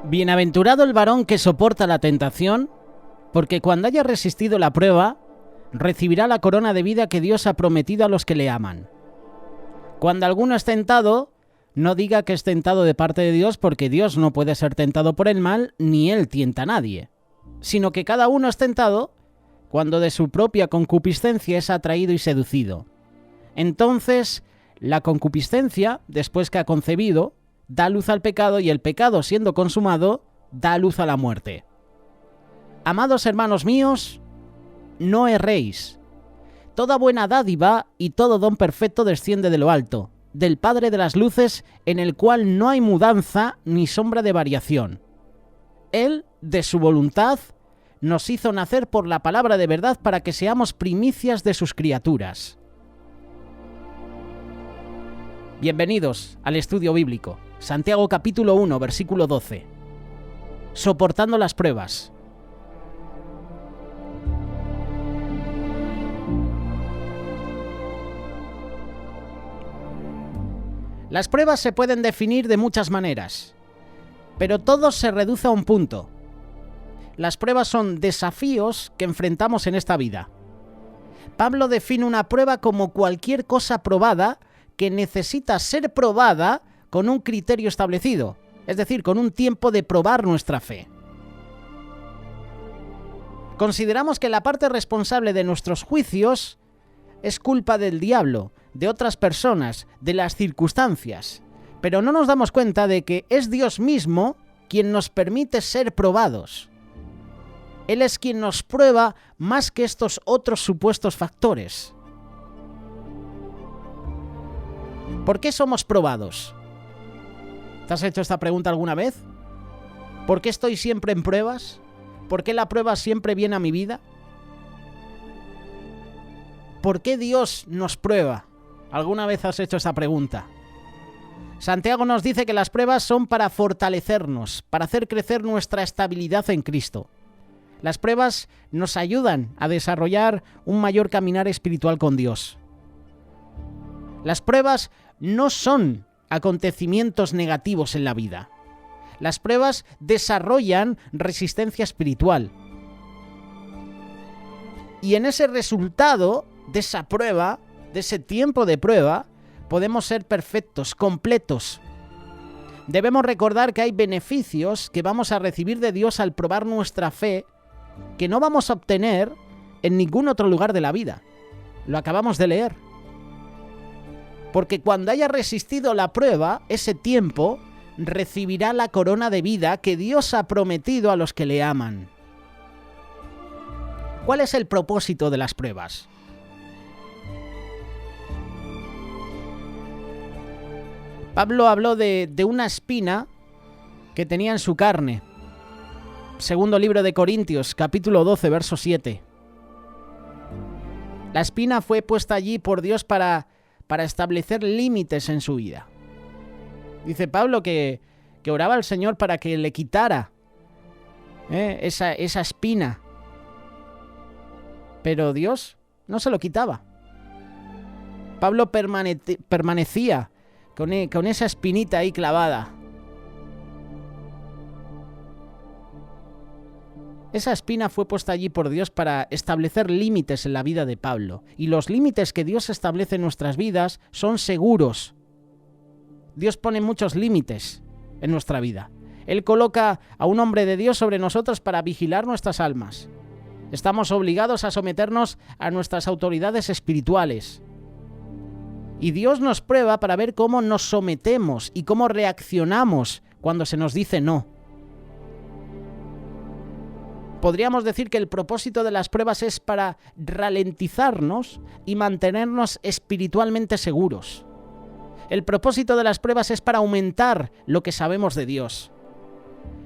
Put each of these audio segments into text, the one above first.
Bienaventurado el varón que soporta la tentación, porque cuando haya resistido la prueba, recibirá la corona de vida que Dios ha prometido a los que le aman. Cuando alguno es tentado, no diga que es tentado de parte de Dios, porque Dios no puede ser tentado por el mal, ni él tienta a nadie, sino que cada uno es tentado cuando de su propia concupiscencia es atraído y seducido. Entonces, la concupiscencia, después que ha concebido, da luz al pecado, y el pecado, siendo consumado, da luz a la muerte. Amados hermanos míos, no erréis. Toda buena dádiva y todo don perfecto desciende de lo alto, del Padre de las luces, en el cual no hay mudanza ni sombra de variación. Él, de su voluntad, nos hizo nacer por la palabra de verdad para que seamos primicias de sus criaturas. Bienvenidos al estudio bíblico. Santiago capítulo 1, versículo 12. Soportando las pruebas. Las pruebas se pueden definir de muchas maneras, pero todo se reduce a un punto. Las pruebas son desafíos que enfrentamos en esta vida. Pablo define una prueba como cualquier cosa probada que necesita ser probada con un criterio establecido, es decir, con un tiempo de probar nuestra fe. Consideramos que la parte responsable de nuestros juicios es culpa del diablo, de otras personas, de las circunstancias, pero no nos damos cuenta de que es Dios mismo quien nos permite ser probados. Él es quien nos prueba más que estos otros supuestos factores. ¿Por qué somos probados? ¿Te has hecho esta pregunta alguna vez? ¿Por qué estoy siempre en pruebas? ¿Por qué la prueba siempre viene a mi vida? ¿Por qué Dios nos prueba? ¿Alguna vez has hecho esta pregunta? Santiago nos dice que las pruebas son para fortalecernos, para hacer crecer nuestra estabilidad en Cristo. Las pruebas nos ayudan a desarrollar un mayor caminar espiritual con Dios. Las pruebas no son acontecimientos negativos en la vida. Las pruebas desarrollan resistencia espiritual. Y en ese resultado de esa prueba, de ese tiempo de prueba, podemos ser perfectos, completos. Debemos recordar que hay beneficios que vamos a recibir de Dios al probar nuestra fe que no vamos a obtener en ningún otro lugar de la vida. Lo acabamos de leer. Porque cuando haya resistido la prueba, ese tiempo, recibirá la corona de vida que Dios ha prometido a los que le aman. ¿Cuál es el propósito de las pruebas? Pablo habló de una espina que tenía en su carne. Segundo libro de Corintios, capítulo 12, verso 7. La espina fue puesta allí por Dios para establecer límites en su vida. Dice Pablo que oraba al Señor para que le quitara esa espina. Pero Dios no se lo quitaba. Pablo permanecía con esa espinita ahí clavada. Esa espina fue puesta allí por Dios para establecer límites en la vida de Pablo. Y los límites que Dios establece en nuestras vidas son seguros. Dios pone muchos límites en nuestra vida. Él coloca a un hombre de Dios sobre nosotros para vigilar nuestras almas. Estamos obligados a someternos a nuestras autoridades espirituales. Y Dios nos prueba para ver cómo nos sometemos y cómo reaccionamos cuando se nos dice no. Podríamos decir que el propósito de las pruebas es para ralentizarnos y mantenernos espiritualmente seguros. El propósito de las pruebas es para aumentar lo que sabemos de Dios.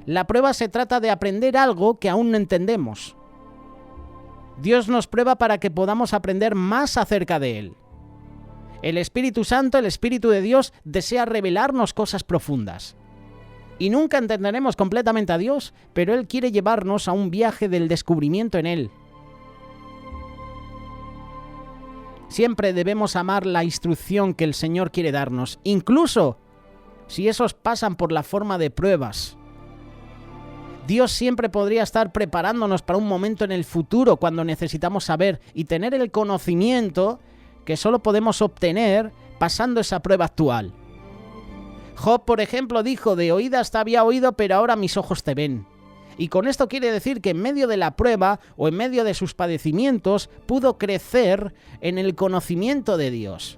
La prueba se trata de aprender algo que aún no entendemos. Dios nos prueba para que podamos aprender más acerca de Él. El Espíritu Santo, el Espíritu de Dios, desea revelarnos cosas profundas. Y nunca entenderemos completamente a Dios, pero Él quiere llevarnos a un viaje del descubrimiento en Él. Siempre debemos amar la instrucción que el Señor quiere darnos, incluso si esos pasan por la forma de pruebas. Dios siempre podría estar preparándonos para un momento en el futuro cuando necesitamos saber y tener el conocimiento que solo podemos obtener pasando esa prueba actual. Job, por ejemplo, dijo: de oídas te había oído, pero ahora mis ojos te ven. Y con esto quiere decir que en medio de la prueba o en medio de sus padecimientos pudo crecer en el conocimiento de Dios.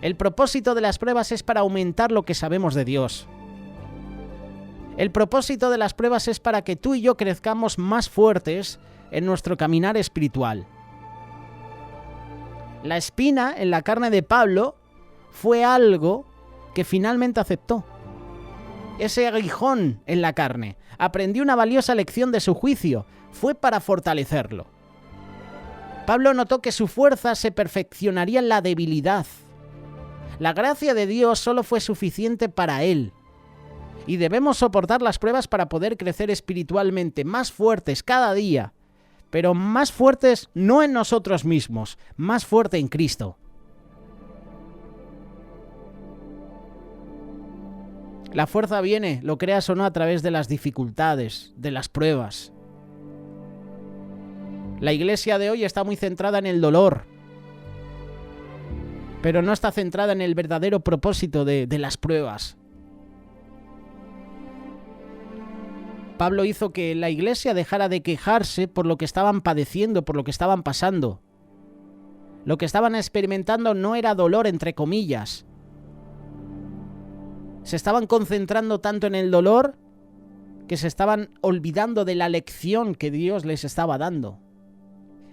El propósito de las pruebas es para aumentar lo que sabemos de Dios. El propósito de las pruebas es para que tú y yo crezcamos más fuertes en nuestro caminar espiritual. La espina en la carne de Pablo fue algo que finalmente aceptó. Ese aguijón en la carne, aprendió una valiosa lección de su juicio, fue para fortalecerlo. Pablo notó que su fuerza se perfeccionaría en la debilidad. La gracia de Dios solo fue suficiente para él. Y debemos soportar las pruebas para poder crecer espiritualmente más fuertes cada día, pero más fuertes no en nosotros mismos, más fuerte en Cristo. La fuerza viene, lo creas o no, a través de las dificultades, de las pruebas. La iglesia de hoy está muy centrada en el dolor, pero no está centrada en el verdadero propósito de las pruebas. Pablo hizo que la iglesia dejara de quejarse por lo que estaban padeciendo, por lo que estaban pasando. Lo que estaban experimentando no era dolor, entre comillas. Se estaban concentrando tanto en el dolor que se estaban olvidando de la lección que Dios les estaba dando.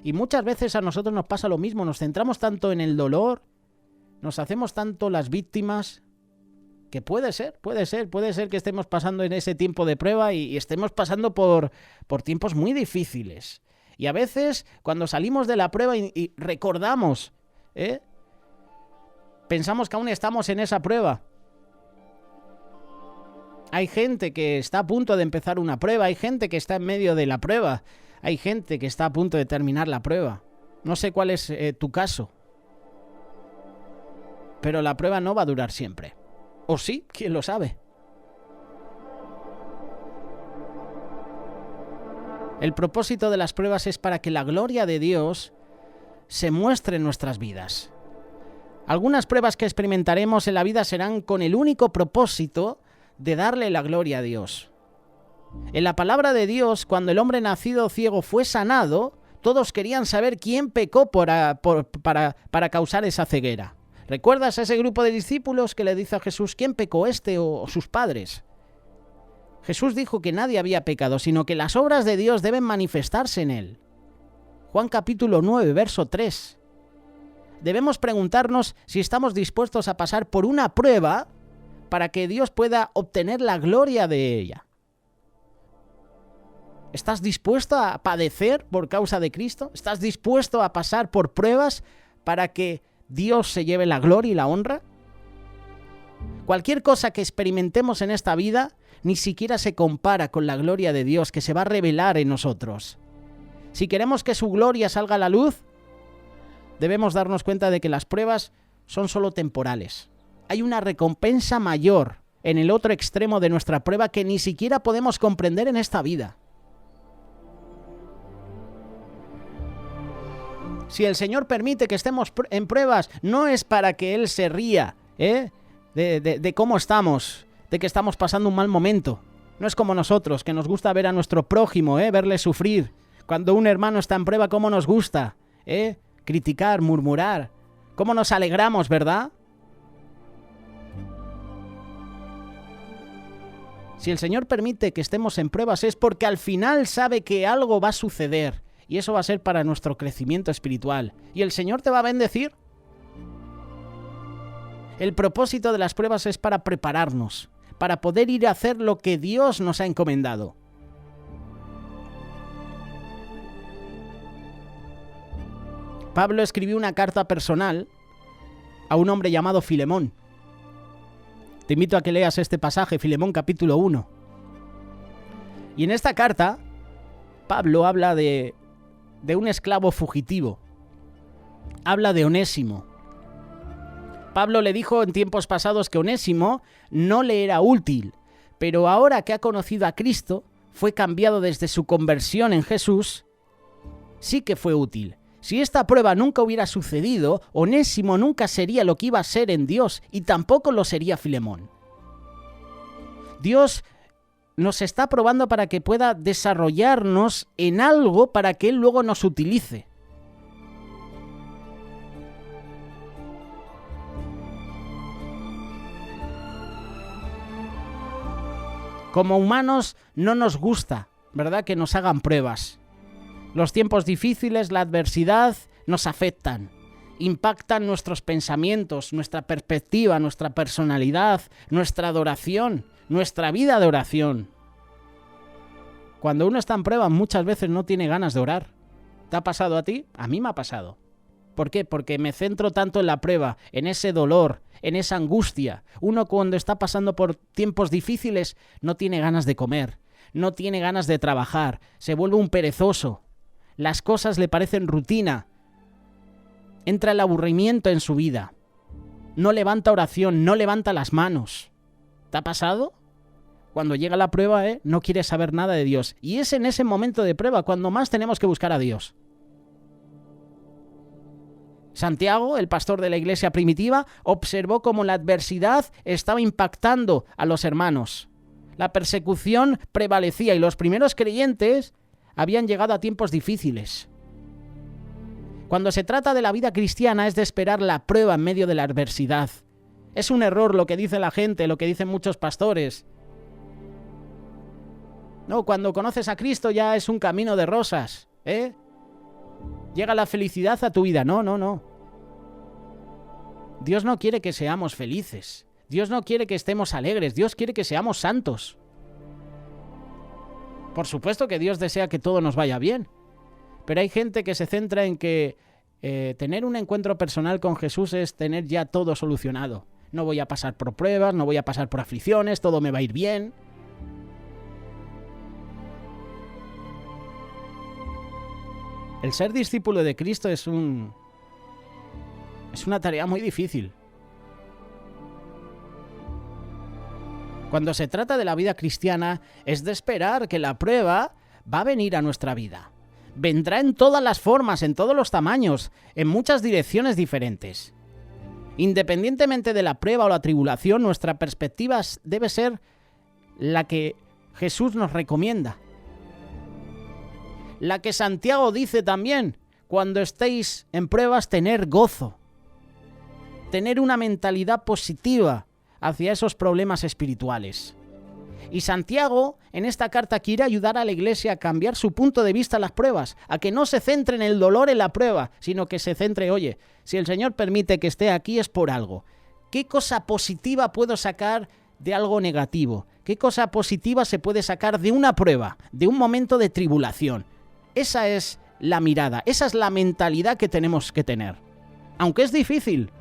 Y muchas veces a nosotros nos pasa lo mismo, nos centramos tanto en el dolor, nos hacemos tanto las víctimas, que puede ser que estemos pasando en ese tiempo de prueba y estemos pasando por tiempos muy difíciles. Y a veces, cuando salimos de la prueba y recordamos, pensamos que aún estamos en esa prueba. Hay gente que está a punto de empezar una prueba, hay gente que está en medio de la prueba, hay gente que está a punto de terminar la prueba. No sé cuál es tu caso, pero la prueba no va a durar siempre. ¿O sí? ¿Quién lo sabe? El propósito de las pruebas es para que la gloria de Dios se muestre en nuestras vidas. Algunas pruebas que experimentaremos en la vida serán con el único propósito de darle la gloria a Dios. En la palabra de Dios, cuando el hombre nacido ciego fue sanado, todos querían saber quién pecó para causar esa ceguera. ¿Recuerdas a ese grupo de discípulos que le dice a Jesús: ¿quién pecó, este o sus padres? Jesús dijo que nadie había pecado, sino que las obras de Dios deben manifestarse en él. Juan capítulo 9, verso 3. Debemos preguntarnos si estamos dispuestos a pasar por una prueba para que Dios pueda obtener la gloria de ella. ¿Estás dispuesto a padecer por causa de Cristo? ¿Estás dispuesto a pasar por pruebas para que Dios se lleve la gloria y la honra? Cualquier cosa que experimentemos en esta vida ni siquiera se compara con la gloria de Dios que se va a revelar en nosotros. Si queremos que su gloria salga a la luz, debemos darnos cuenta de que las pruebas son solo temporales. Hay una recompensa mayor en el otro extremo de nuestra prueba que ni siquiera podemos comprender en esta vida. Si el Señor permite que estemos en pruebas, no es para que Él se ría de cómo estamos, de que estamos pasando un mal momento. No es como nosotros, que nos gusta ver a nuestro prójimo, verle sufrir. Cuando un hermano está en prueba, ¿cómo nos gusta? Criticar, murmurar. ¿Cómo nos alegramos, verdad? Si el Señor permite que estemos en pruebas es porque al final sabe que algo va a suceder y eso va a ser para nuestro crecimiento espiritual. ¿Y el Señor te va a bendecir? El propósito de las pruebas es para prepararnos, para poder ir a hacer lo que Dios nos ha encomendado. Pablo escribió una carta personal a un hombre llamado Filemón. Te invito a que leas este pasaje, Filemón capítulo 1. Y en esta carta, Pablo habla de un esclavo fugitivo. Habla de Onésimo. Pablo le dijo en tiempos pasados que Onésimo no le era útil, Pero ahora que ha conocido a Cristo, fue cambiado desde su conversión en Jesús, sí que fue útil. Si esta prueba nunca hubiera sucedido, Onésimo nunca sería lo que iba a ser en Dios y tampoco lo sería Filemón. Dios nos está probando para que pueda desarrollarnos en algo para que Él luego nos utilice. Como humanos no nos gusta, ¿verdad?, que nos hagan pruebas. Los tiempos difíciles, la adversidad, nos afectan. Impactan nuestros pensamientos, nuestra perspectiva, nuestra personalidad, nuestra adoración, nuestra vida de oración. Cuando uno está en prueba, muchas veces no tiene ganas de orar. ¿Te ha pasado a ti? A mí me ha pasado. ¿Por qué? Porque me centro tanto en la prueba, en ese dolor, en esa angustia. Uno cuando está pasando por tiempos difíciles no tiene ganas de comer, no tiene ganas de trabajar, se vuelve un perezoso. Las cosas le parecen rutina. Entra el aburrimiento en su vida. No levanta oración, no levanta las manos. ¿Te ha pasado? Cuando llega la prueba, no quiere saber nada de Dios. Y es en ese momento de prueba cuando más tenemos que buscar a Dios. Santiago, el pastor de la iglesia primitiva, observó cómo la adversidad estaba impactando a los hermanos. La persecución prevalecía y los primeros creyentes habían llegado a tiempos difíciles. Cuando se trata de la vida cristiana es de esperar la prueba en medio de la adversidad. Es un error lo que dice la gente, lo que dicen muchos pastores. No, cuando conoces a Cristo ya es un camino de rosas, Llega la felicidad a tu vida. No. Dios no quiere que seamos felices. Dios no quiere que estemos alegres. Dios quiere que seamos santos. Por supuesto que Dios desea que todo nos vaya bien. Pero hay gente que se centra en que tener un encuentro personal con Jesús es tener ya todo solucionado. No voy a pasar por pruebas, no voy a pasar por aflicciones, todo me va a ir bien. El ser discípulo de Cristo es una tarea muy difícil. Cuando se trata de la vida cristiana, es de esperar que la prueba va a venir a nuestra vida. Vendrá en todas las formas, en todos los tamaños, en muchas direcciones diferentes. Independientemente de la prueba o la tribulación, nuestra perspectiva debe ser la que Jesús nos recomienda. La que Santiago dice también, cuando estéis en pruebas, tener gozo. Tener una mentalidad positiva hacia esos problemas espirituales. Y Santiago, en esta carta, quiere ayudar a la iglesia a cambiar su punto de vista a las pruebas, a que no se centre en el dolor en la prueba, sino que se centre, oye, si el Señor permite que esté aquí es por algo. ¿Qué cosa positiva puedo sacar de algo negativo? ¿Qué cosa positiva se puede sacar de una prueba, de un momento de tribulación? Esa es la mirada, esa es la mentalidad que tenemos que tener. Aunque es difícil,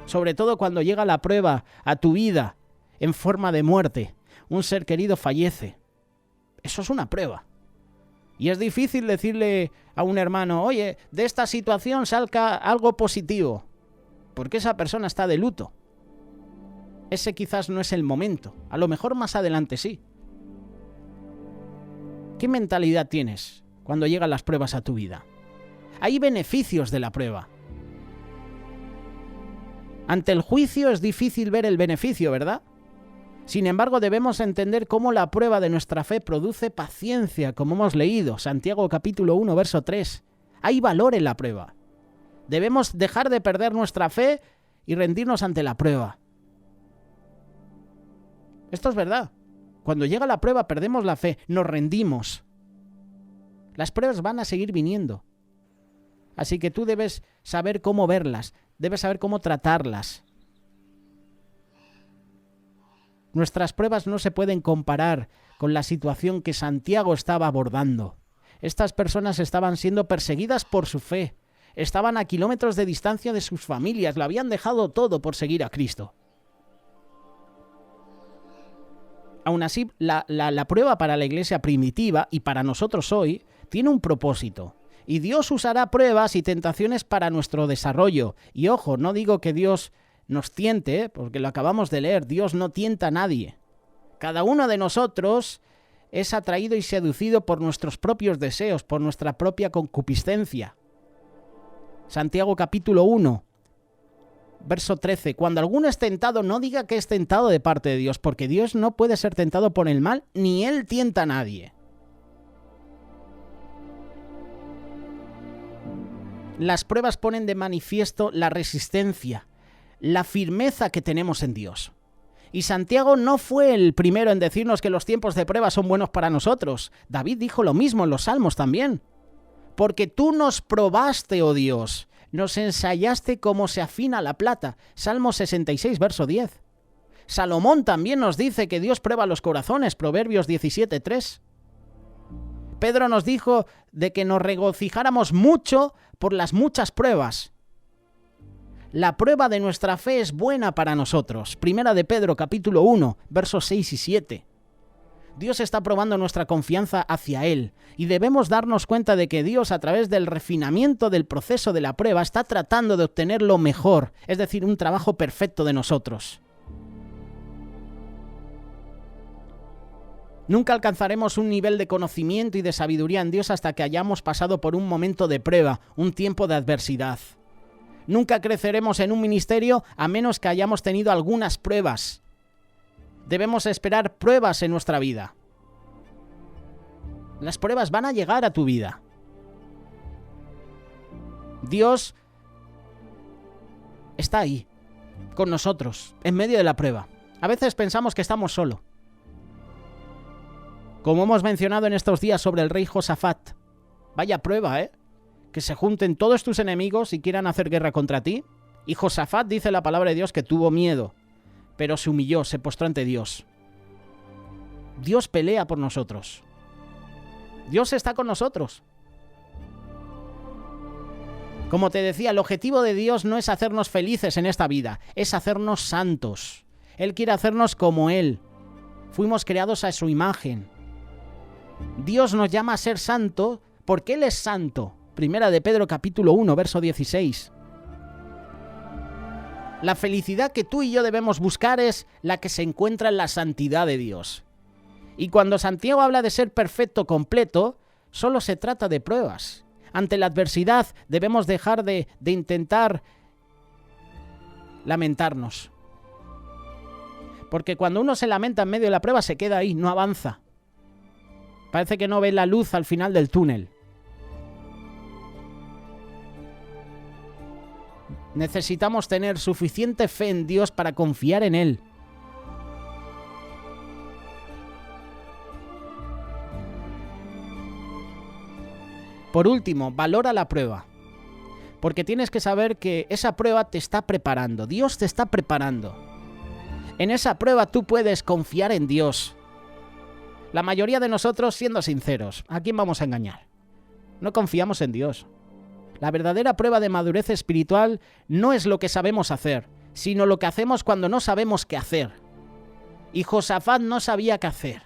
sobre todo cuando llega la prueba a tu vida en forma de muerte, un ser querido fallece. Eso es una prueba. Y es difícil decirle a un hermano, oye, de esta situación salga algo positivo, porque esa persona está de luto. Ese quizás no es el momento, a lo mejor más adelante sí. ¿Qué mentalidad tienes cuando llegan las pruebas a tu vida? Hay beneficios de la prueba. Ante el juicio es difícil ver el beneficio, ¿verdad? Sin embargo, debemos entender cómo la prueba de nuestra fe produce paciencia, como hemos leído, Santiago capítulo 1, verso 3. Hay valor en la prueba. Debemos dejar de perder nuestra fe y rendirnos ante la prueba. Esto es verdad. Cuando llega la prueba perdemos la fe, nos rendimos. Las pruebas van a seguir viniendo. Así que tú debes saber cómo verlas, debes saber cómo tratarlas. Nuestras pruebas no se pueden comparar con la situación que Santiago estaba abordando. Estas personas estaban siendo perseguidas por su fe. Estaban a kilómetros de distancia de sus familias. Lo habían dejado todo por seguir a Cristo. Aún así, la prueba para la iglesia primitiva y para nosotros hoy tiene un propósito. Y Dios usará pruebas y tentaciones para nuestro desarrollo. Y ojo, no digo que Dios nos tiente, porque lo acabamos de leer. Dios no tienta a nadie. Cada uno de nosotros es atraído y seducido por nuestros propios deseos, por nuestra propia concupiscencia. Santiago capítulo 1, verso 13. Cuando alguno es tentado, no diga que es tentado de parte de Dios, porque Dios no puede ser tentado por el mal, ni Él tienta a nadie. Las pruebas ponen de manifiesto la resistencia, la firmeza que tenemos en Dios. Y Santiago no fue el primero en decirnos que los tiempos de prueba son buenos para nosotros. David dijo lo mismo en los Salmos también. Porque tú nos probaste, oh Dios, nos ensayaste como se afina la plata. Salmo 66, verso 10. Salomón también nos dice que Dios prueba los corazones, Proverbios 17, 3. Pedro nos dijo de que nos regocijáramos mucho por las muchas pruebas. La prueba de nuestra fe es buena para nosotros. Primera de Pedro, capítulo 1, versos 6 y 7. Dios está probando nuestra confianza hacia Él y debemos darnos cuenta de que Dios, a través del refinamiento del proceso de la prueba, está tratando de obtener lo mejor, es decir, un trabajo perfecto de nosotros. Nunca alcanzaremos un nivel de conocimiento y de sabiduría en Dios hasta que hayamos pasado por un momento de prueba, un tiempo de adversidad. Nunca creceremos en un ministerio a menos que hayamos tenido algunas pruebas. Debemos esperar pruebas en nuestra vida. Las pruebas van a llegar a tu vida. Dios está ahí, con nosotros, en medio de la prueba. A veces pensamos que estamos solos. Como hemos mencionado en estos días sobre el rey Josafat. Vaya prueba, ¿eh? Que se junten todos tus enemigos y quieran hacer guerra contra ti. Y Josafat, dice la palabra de Dios, que tuvo miedo, pero se humilló, se postró ante Dios. Dios pelea por nosotros. Dios está con nosotros. Como te decía, el objetivo de Dios no es hacernos felices en esta vida, es hacernos santos. Él quiere hacernos como Él. Fuimos creados a su imagen. Dios nos llama a ser santo porque Él es santo. Primera de Pedro capítulo 1, verso 16. La felicidad que tú y yo debemos buscar es la que se encuentra en la santidad de Dios. Y cuando Santiago habla de ser perfecto, completo, solo se trata de pruebas. Ante la adversidad debemos dejar de intentar lamentarnos. Porque cuando uno se lamenta en medio de la prueba se queda ahí, no avanza. Parece que no ve la luz al final del túnel. Necesitamos tener suficiente fe en Dios para confiar en Él. Por último, valora la prueba. Porque tienes que saber que esa prueba te está preparando. Dios te está preparando. En esa prueba tú puedes confiar en Dios. La mayoría de nosotros, siendo sinceros, ¿a quién vamos a engañar? No confiamos en Dios. La verdadera prueba de madurez espiritual no es lo que sabemos hacer, sino lo que hacemos cuando no sabemos qué hacer. Y Josafat no sabía qué hacer.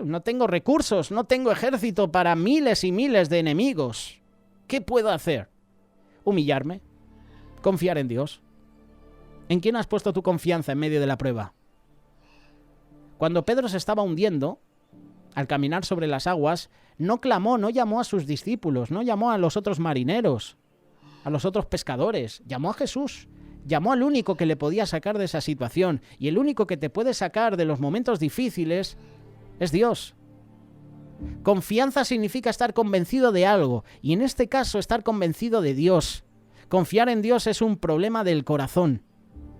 No tengo recursos, no tengo ejército para miles y miles de enemigos. ¿Qué puedo hacer? Humillarme, confiar en Dios. ¿En quién has puesto tu confianza en medio de la prueba? Cuando Pedro se estaba hundiendo, al caminar sobre las aguas, no clamó, no llamó a sus discípulos, no llamó a los otros marineros, a los otros pescadores, llamó a Jesús, llamó al único que le podía sacar de esa situación, y el único que te puede sacar de los momentos difíciles es Dios. Confianza significa estar convencido de algo, y en este caso estar convencido de Dios. Confiar en Dios es un problema del corazón.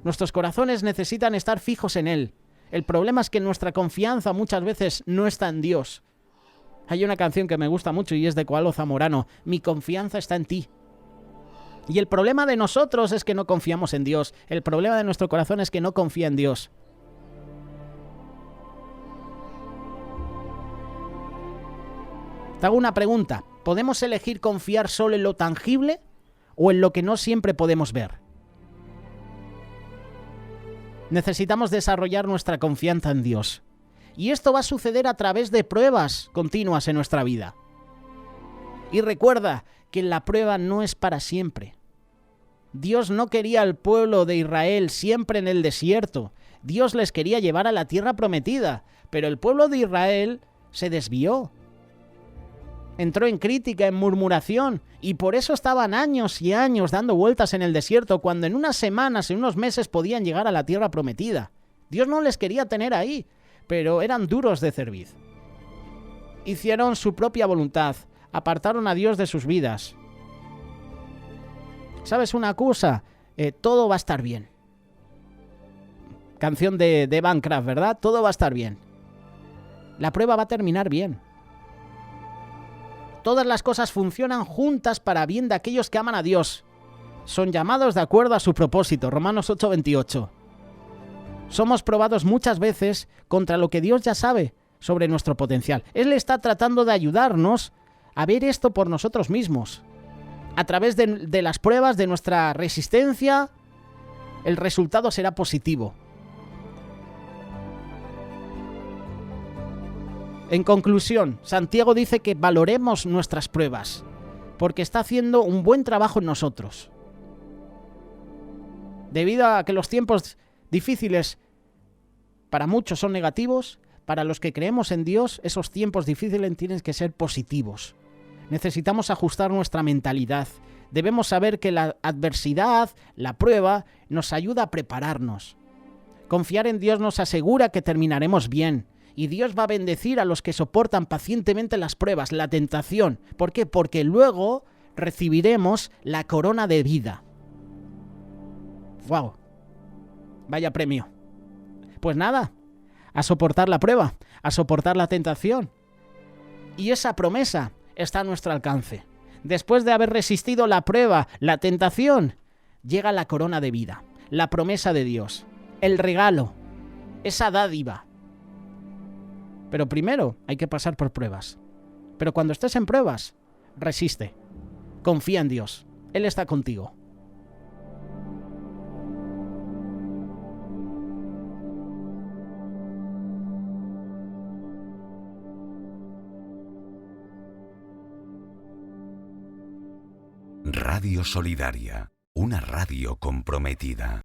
Nuestros corazones necesitan estar fijos en Él. El problema es que nuestra confianza muchas veces no está en Dios. Hay una canción que me gusta mucho y es de Koalo Zamorano. Mi confianza está en ti. Y el problema de nosotros es que no confiamos en Dios. El problema de nuestro corazón es que no confía en Dios. Te hago una pregunta. ¿Podemos elegir confiar solo en lo tangible o en lo que no siempre podemos ver? Necesitamos desarrollar nuestra confianza en Dios. Y esto va a suceder a través de pruebas continuas en nuestra vida. Y recuerda que la prueba no es para siempre. Dios no quería al pueblo de Israel siempre en el desierto. Dios les quería llevar a la tierra prometida, pero el pueblo de Israel se desvió. Entró en crítica, en murmuración, y por eso estaban años y años dando vueltas en el desierto, cuando en unas semanas, en unos meses podían llegar a la tierra prometida. Dios no les quería tener ahí, pero eran duros de cerviz. Hicieron su propia voluntad, apartaron a Dios de sus vidas. ¿Sabes una cosa? Todo va a estar bien. Canción de Bancraft, ¿verdad? Todo va a estar bien. La prueba va a terminar bien. Todas las cosas funcionan juntas para bien de aquellos que aman a Dios. Son llamados de acuerdo a su propósito. Romanos 8:28. Somos probados muchas veces contra lo que Dios ya sabe sobre nuestro potencial. Él está tratando de ayudarnos a ver esto por nosotros mismos. A través de las pruebas, de nuestra resistencia, el resultado será positivo. En conclusión, Santiago dice que valoremos nuestras pruebas, porque está haciendo un buen trabajo en nosotros. Debido a que los tiempos difíciles para muchos son negativos, para los que creemos en Dios, esos tiempos difíciles tienen que ser positivos. Necesitamos ajustar nuestra mentalidad. Debemos saber que la adversidad, la prueba, nos ayuda a prepararnos. Confiar en Dios nos asegura que terminaremos bien. Y Dios va a bendecir a los que soportan pacientemente las pruebas, la tentación. ¿Por qué? Porque luego recibiremos la corona de vida. ¡Wow! Vaya premio. Pues nada, a soportar la prueba, a soportar la tentación. Y esa promesa está a nuestro alcance. Después de haber resistido la prueba, la tentación, llega la corona de vida, la promesa de Dios, el regalo, esa dádiva. Pero primero hay que pasar por pruebas. Pero cuando estés en pruebas, resiste. Confía en Dios. Él está contigo. Radio Solidaria, una radio comprometida.